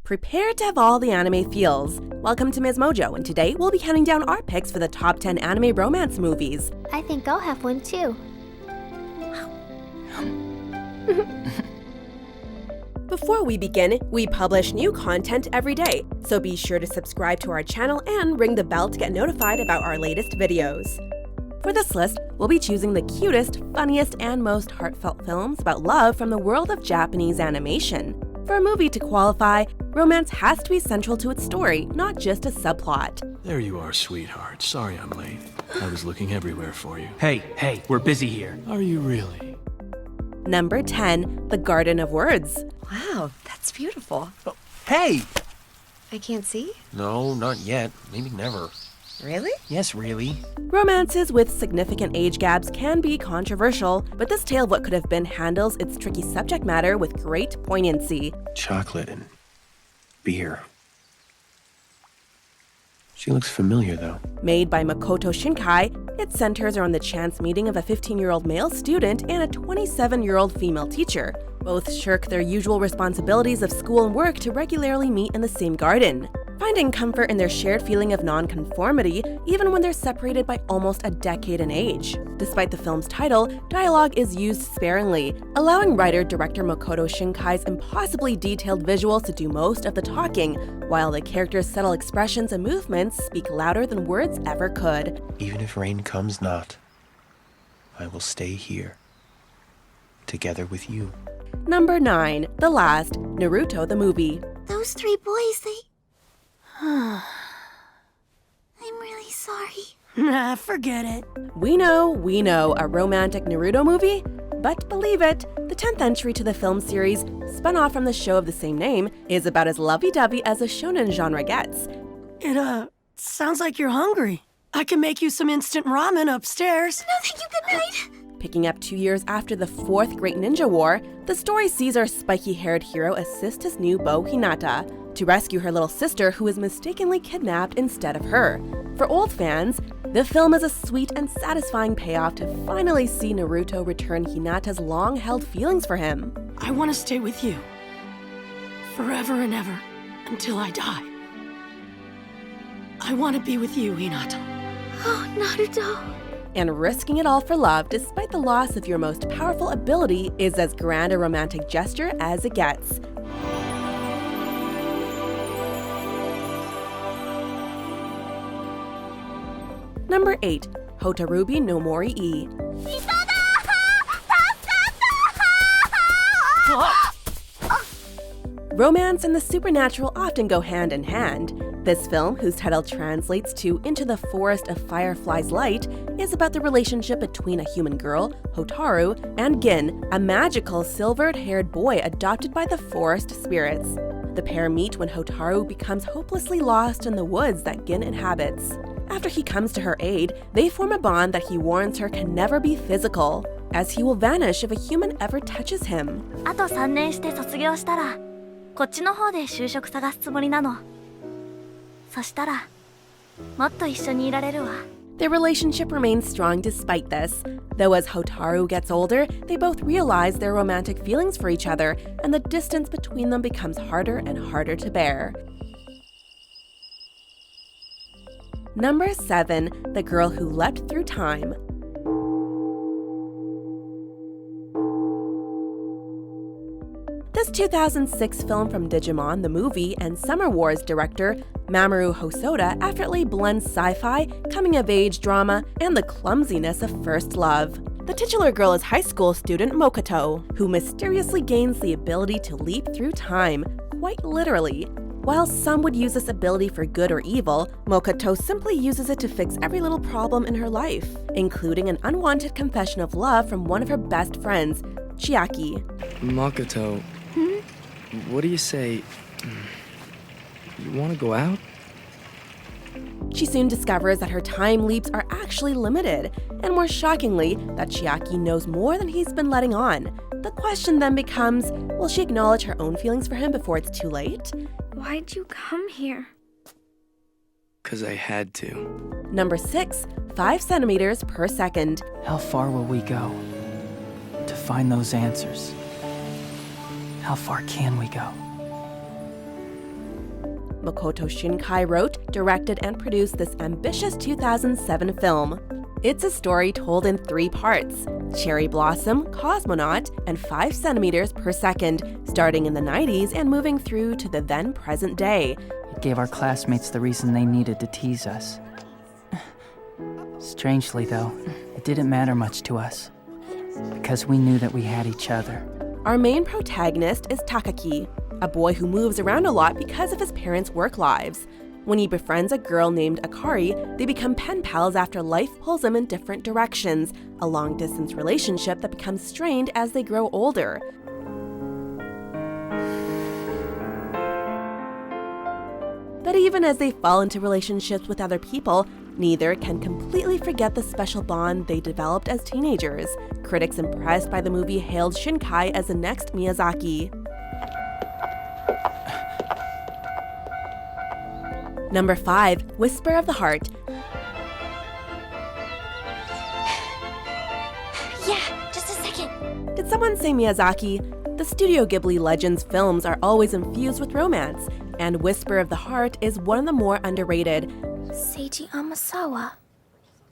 Prepare to have all the anime feels. Welcome to MsMojo, and today we'll be counting down our picks for the top 10 anime romance movies. I think I'll have one too. Before we begin, we publish new content every day, so be sure to subscribe to our channel and ring the bell to get notified about our latest videos. For this list, we'll be choosing the cutest, funniest, and most heartfelt films about love from the world of Japanese animation. For a movie to qualify, romance has to be central to its story, not just a subplot. There you are, sweetheart. Sorry I'm late. I was looking everywhere for you. Hey, we're busy here. Are you really? Number 10, The Garden of Words. Wow, that's beautiful. Oh, hey! I can't see? No, not yet. Maybe never. Really? Yes, really. Romances with significant age gaps can be controversial, but this tale of what could have been handles its tricky subject matter with great poignancy. Chocolate and beer. She looks familiar, though. Made by Makoto Shinkai, it centers around the chance meeting of a 15-year-old male student and a 27-year-old female teacher. Both shirk their usual responsibilities of school and work to regularly meet in the same garden, finding comfort in their shared feeling of non-conformity even when they're separated by almost a decade in age. Despite the film's title, dialogue is used sparingly, allowing writer-director Makoto Shinkai's impossibly detailed visuals to do most of the talking, while the characters' subtle expressions and movements speak louder than words ever could. Even if rain comes not, I will stay here, together with you. Number 9, The Last Naruto the Movie. Those three boys, I'm really sorry. Nah, forget it. We know, a romantic Naruto movie? But believe it, the 10th entry to the film series, spun off from the show of the same name, is about as lovey-dovey as the shonen genre gets. It, sounds like you're hungry. I can make you some instant ramen upstairs. No, thank you, good night. Picking up 2 years after the Fourth Great Ninja War, the story sees our spiky-haired hero assist his new beau Hinata to rescue her little sister who is mistakenly kidnapped instead of her. For old fans, the film is a sweet and satisfying payoff to finally see Naruto return Hinata's long-held feelings for him. I want to stay with you. Forever and ever, until I die. I want to be with you, Hinata. Oh, Naruto. And risking it all for love despite the loss of your most powerful ability is as grand a romantic gesture as it gets. Number 8, Hotarubi no Mori E. Romance and the supernatural often go hand in hand. This film, whose title translates to Into the Forest of Fireflies Light, is about the relationship between a human girl, Hotaru, and Gin, a magical silvered-haired boy adopted by the forest spirits. The pair meet when Hotaru becomes hopelessly lost in the woods that Gin inhabits. After he comes to her aid, they form a bond that he warns her can never be physical, as he will vanish if a human ever touches him. あと3年して卒業したら、こっちの方で就職探すつもりなの。そしたら、もっと一緒にいられるわ。Their relationship remains strong despite this, though as Hotaru gets older, they both realize their romantic feelings for each other, and the distance between them becomes harder and harder to bear. Number 7, The Girl Who Leapt Through Time. This 2006 film from Digimon the Movie and Summer Wars director Mamoru Hosoda effortlessly blends sci-fi, coming-of-age drama, and the clumsiness of first love. The titular girl is high school student Mokoto, who mysteriously gains the ability to leap through time, quite literally. While some would use this ability for good or evil, Mokoto simply uses it to fix every little problem in her life, including an unwanted confession of love from one of her best friends, Chiaki. Makoto, what do you say? You want to go out? She soon discovers that her time leaps are actually limited, and more shockingly, that Chiaki knows more than he's been letting on. The question then becomes, will she acknowledge her own feelings for him before it's too late? Why'd you come here? 'Cause I had to. Number 6, 5 centimeters per second. How far will we go to find those answers? How far can we go? Makoto Shinkai wrote, directed, and produced this ambitious 2007 film. It's a story told in 3 parts: Cherry Blossom, Cosmonaut, and 5 centimeters per second, starting in the 90s and moving through to the then present day. It gave our classmates the reason they needed to tease us. Strangely, though, it didn't matter much to us, because we knew that we had each other. Our main protagonist is Takaki, a boy who moves around a lot because of his parents' work lives. When he befriends a girl named Akari, they become pen pals after life pulls them in different directions, a long-distance relationship that becomes strained as they grow older. But even as they fall into relationships with other people, neither can completely forget the special bond they developed as teenagers. Critics impressed by the movie hailed Shinkai as the next Miyazaki. Number 5, Whisper of the Heart. Yeah, just a second. Did someone say Miyazaki? The Studio Ghibli Legends films are always infused with romance, and Whisper of the Heart is one of the more underrated. Seiji Amasawa.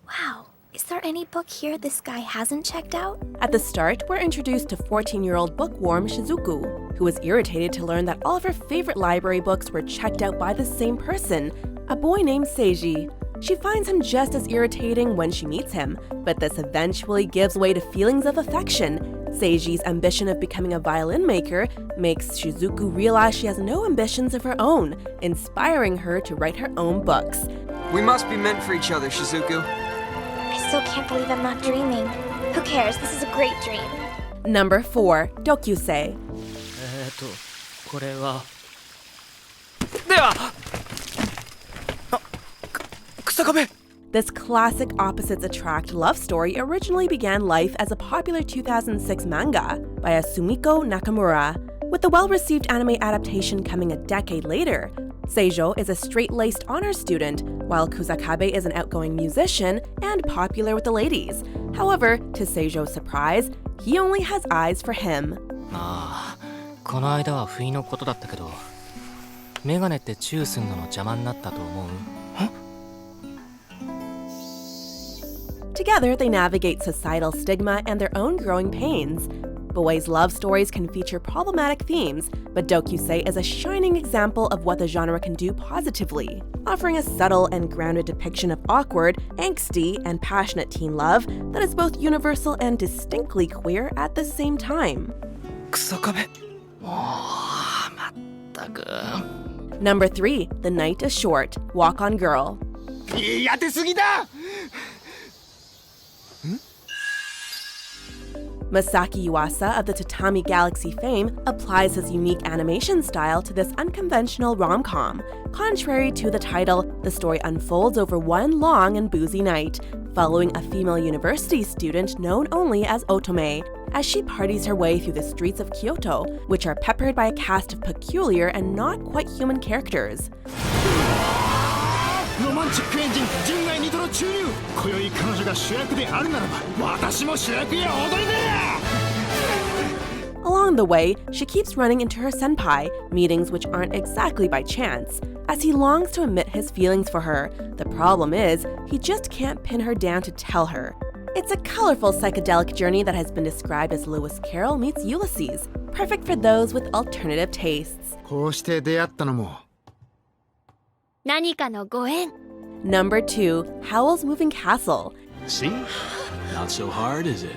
Wow, is there any book here this guy hasn't checked out? At the start, we're introduced to 14-year-old bookworm Shizuku, who is irritated to learn that all of her favorite library books were checked out by the same person, a boy named Seiji. She finds him just as irritating when she meets him, but this eventually gives way to feelings of affection. Seiji's ambition of becoming a violin maker makes Shizuku realize she has no ambitions of her own, inspiring her to write her own books. We must be meant for each other, Shizuku. I still can't believe I'm not dreaming. Who cares? This is a great dream. Number 4, Doukyusei. これはでは草壁 This classic opposites attract love story originally began life as a popular 2006 manga by Sumiko Nakamura, with the well-received anime adaptation coming a decade later. Seijo is a straight-laced honors student, while Kusakabe is an outgoing musician and popular with the ladies. However, to Seijo's surprise, he only has eyes for him. この間は不意のことだったけど、メガネってチューすんのの邪魔になったと思う？ Together, they navigate societal stigma and their own growing pains. Boys' love stories can feature problematic themes, but Doukyusei is a shining example of what the genre can do positively, offering a subtle and grounded depiction of awkward, angsty, and passionate teen love that is both universal and distinctly queer at the same time. 草壁 まったく Number 3, The Night is Short, Walk on Girl. やってすぎだ! Masaki Yuasa of the Tatami Galaxy fame applies his unique animation style to this unconventional rom-com. Contrary to the title, the story unfolds over one long and boozy night, following a female university student known only as Otome, as she parties her way through the streets of Kyoto, which are peppered by a cast of peculiar and not quite human characters. Along the way, she keeps running into her senpai, meetings which aren't exactly by chance, as he longs to admit his feelings for her. The problem is, he just can't pin her down to tell her. It's a colorful psychedelic journey that has been described as Lewis Carroll meets Ulysses, perfect for those with alternative tastes. こうして出会ったのも 何かのご縁。 Number 2, Howl's Moving Castle. See? Not so hard, is it?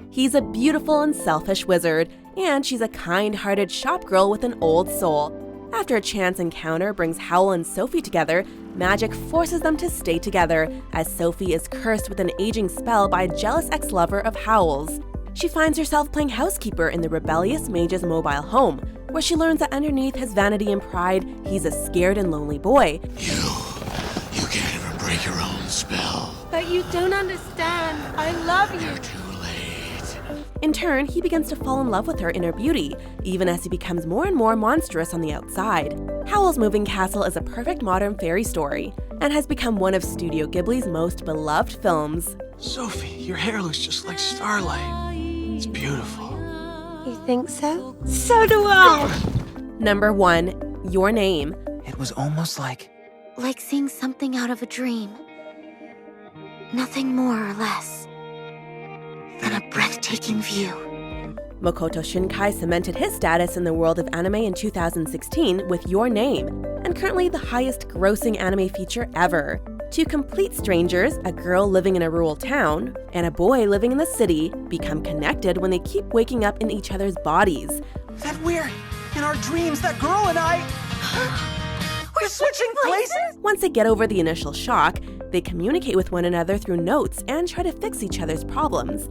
He's a beautiful and selfish wizard, and she's a kind-hearted shopgirl with an old soul. After a chance encounter brings Howl and Sophie together, magic forces them to stay together, as Sophie is cursed with an aging spell by a jealous ex-lover of Howl's. She finds herself playing housekeeper in the rebellious mage's mobile home, where she learns that underneath his vanity and pride, he's a scared and lonely boy. You can't even break your own spell. But you don't understand. I love you. You're too late. In turn, he begins to fall in love with her inner beauty, even as he becomes more and more monstrous on the outside. Howl's Moving Castle is a perfect modern fairy story, and has become one of Studio Ghibli's most beloved films. Sophie, your hair looks just like starlight. It's beautiful. You think so? So do I. Number 1, Your Name, It was almost like seeing something out of a dream. Nothing more or less than a breathtaking view. Makoto Shinkai cemented his status in the world of anime in 2016 with Your Name, and currently the highest grossing anime feature ever. Two complete strangers, a girl living in a rural town, and a boy living in the city, become connected when they keep waking up in each other's bodies. That we're in our dreams, that girl and I... We're switching places? Once they get over the initial shock, they communicate with one another through notes and try to fix each other's problems.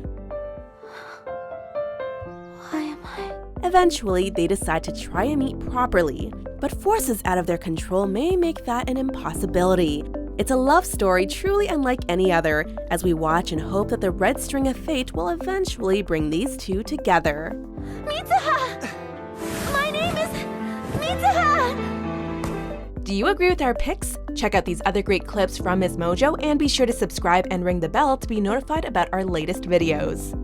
Why am I? Eventually, they decide to try and meet properly, but forces out of their control may make that an impossibility. It's a love story truly unlike any other, as we watch and hope that the red string of fate will eventually bring these two together. Mitsuha! My name is Mitsuha! Do you agree with our picks? Check out these other great clips from MsMojo and be sure to subscribe and ring the bell to be notified about our latest videos.